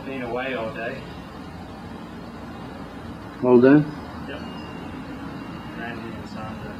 been away all day. All day? Yep. Randy and Sandra.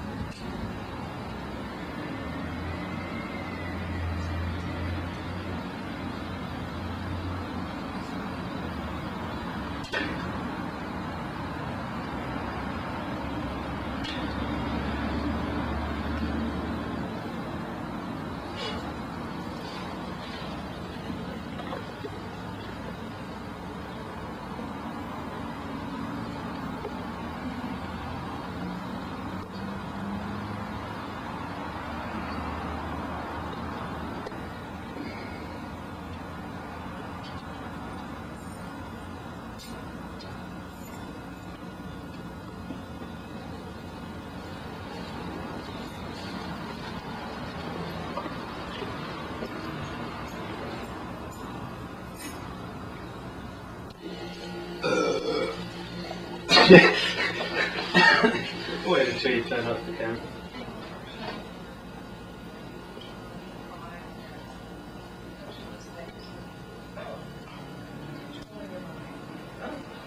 Wait until you turn off the camera.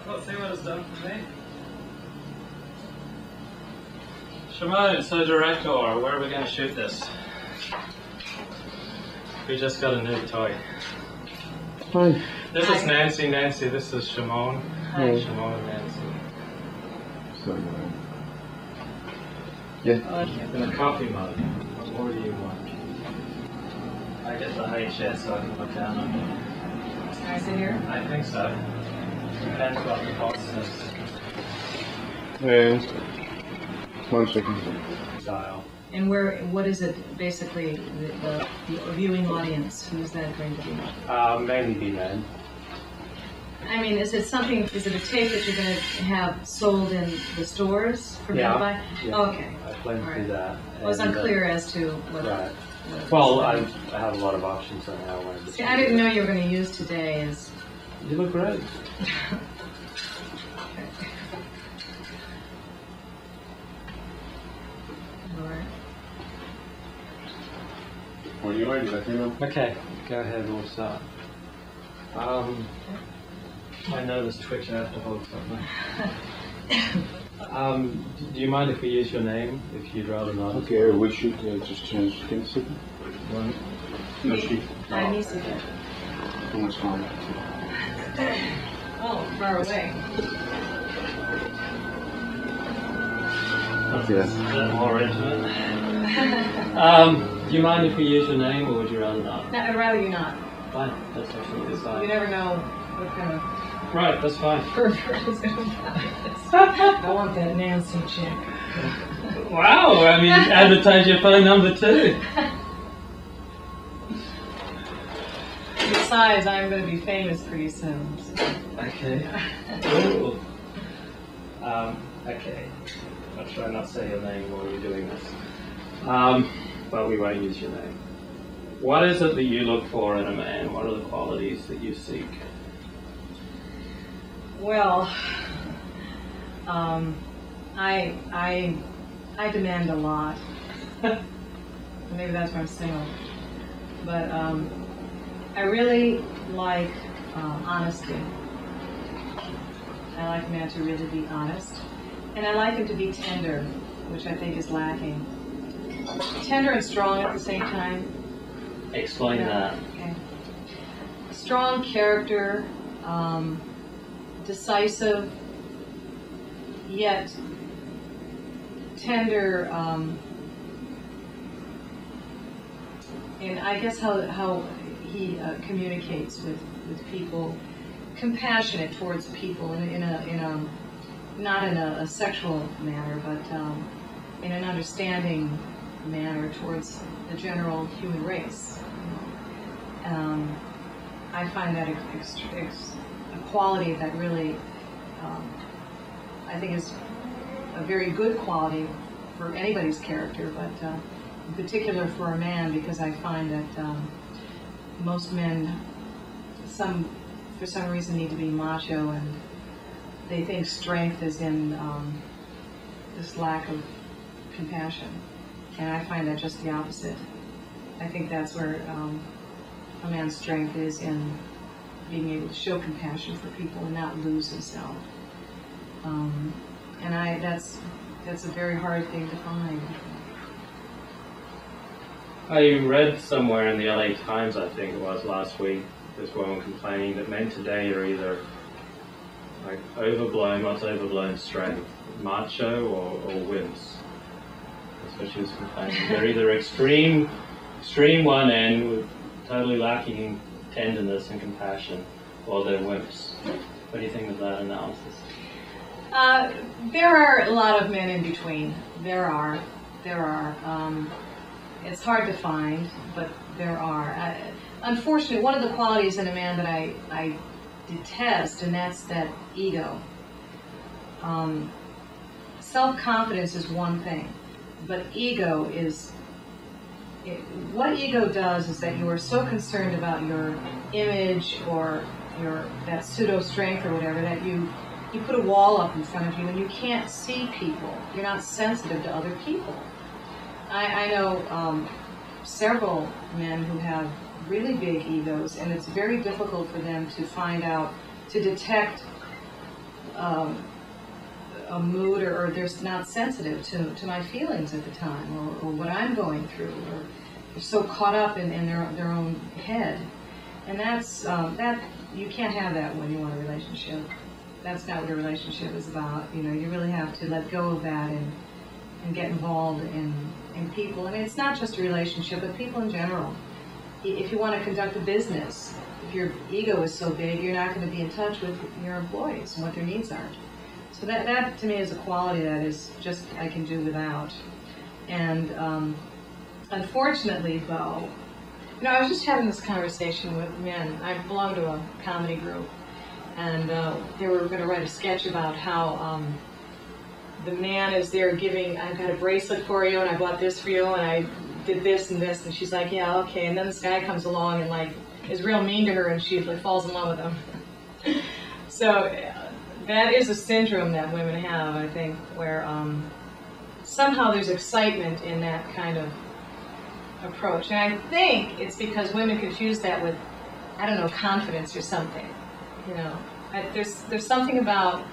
Well, see what it's done for me. Shimon, so director, where are we going to shoot this? We just got a new toy. Fine. This is Nancy. Nancy, this is Shimon. Hi. Shimon and Nancy. So, yeah. In a coffee mug. What do you want? I get the HS so I can look down on it. Can I sit here? I think so. Depends what the box Yeah. 1 second. style. And what is it basically, the viewing audience, who's that going to be? Mainly be men. I mean, is it a tape that you're going to have sold in the stores for me to buy? Yeah. Oh, okay. I plan to do that. I was unclear as to what. Right. what Well, I have a lot of options on how I want to. See, I didn't know you were going to use today as. You look great. All right. When you're ready, let me know. Okay, go ahead, we'll start. I know this Twitch, I have to hold something. Do you mind if we use your name, if you'd rather not? Okay, we should just change things. Right. No, she. I need to get. That's fine. Oh, far away. Yeah. More intimate. Do you mind if we use your name, or would you rather not? No, I'd rather you not. Fine, that's absolutely You fine. never know what kind of Right, that's fine. pervert is going to buy this. I want that Nancy chick. Wow, I mean, advertise your phone number too. Besides, I'm going to be famous pretty soon. So. Okay. Ooh. Okay. I'll try not to say your name while you're doing this. But we won't use your name. What is it that you look for in a man? What are the qualities that you seek? Well, I demand a lot. Maybe that's why I'm single. But I really like honesty. I like a man to really be honest. And I like him to be tender, which I think is lacking. Tender and strong at the same time. Explain that. Okay. Strong character, decisive, yet tender, and I guess how he communicates with people, compassionate towards people in a not in a sexual manner, but in an understanding manner towards the general human race. I find that a quality that really, I think is a very good quality for anybody's character, but in particular for a man, because I find that most men, for some reason, need to be macho, and they think strength is in this lack of compassion. And I find that just the opposite. I think that's where a man's strength is in being able to show compassion for people and not lose himself. And that's a very hard thing to find. I read somewhere in the LA Times, I think it was last week, this woman complaining that men today are either like what's overblown strength, macho or wimps. That's what she was complaining. They're either extreme one end with totally lacking tenderness and compassion, or they're wimps. What do you think of that analysis? There are a lot of men in between. There are. It's hard to find, but there are. Unfortunately, one of the qualities in a man that I detest, and that's that ego. Self-confidence is one thing, but ego is... what ego does is that you are so concerned about your image or that pseudo-strength or whatever that you put a wall up in front of you and you can't see people. You're not sensitive to other people. I know several men who have really big egos, and it's very difficult for them to find out, to detect a mood, or they're not sensitive to my feelings at the time, or what I'm going through, or they're so caught up in their own head. And that's, you can't have that when you want a relationship. That's not what a relationship is about. You know, you really have to let go of that and get involved in people. And it's not just a relationship, but people in general. If you want to conduct a business, if your ego is so big, you're not going to be in touch with your employees and what their needs are. So that to me is a quality that is just I can do without. And unfortunately, though, you know, I was just having this conversation with men. I belong to a comedy group, and they were going to write a sketch about how the man is there giving, I've got a bracelet for you, and I bought this for you, and I did this and this, and she's like, yeah, okay. And then this guy comes along and like is real mean to her, and she like falls in love with him. So that is a syndrome that women have, I think, where somehow there's excitement in that kind of approach. And I think it's because women confuse that with, I don't know, confidence or something. You know, there's something about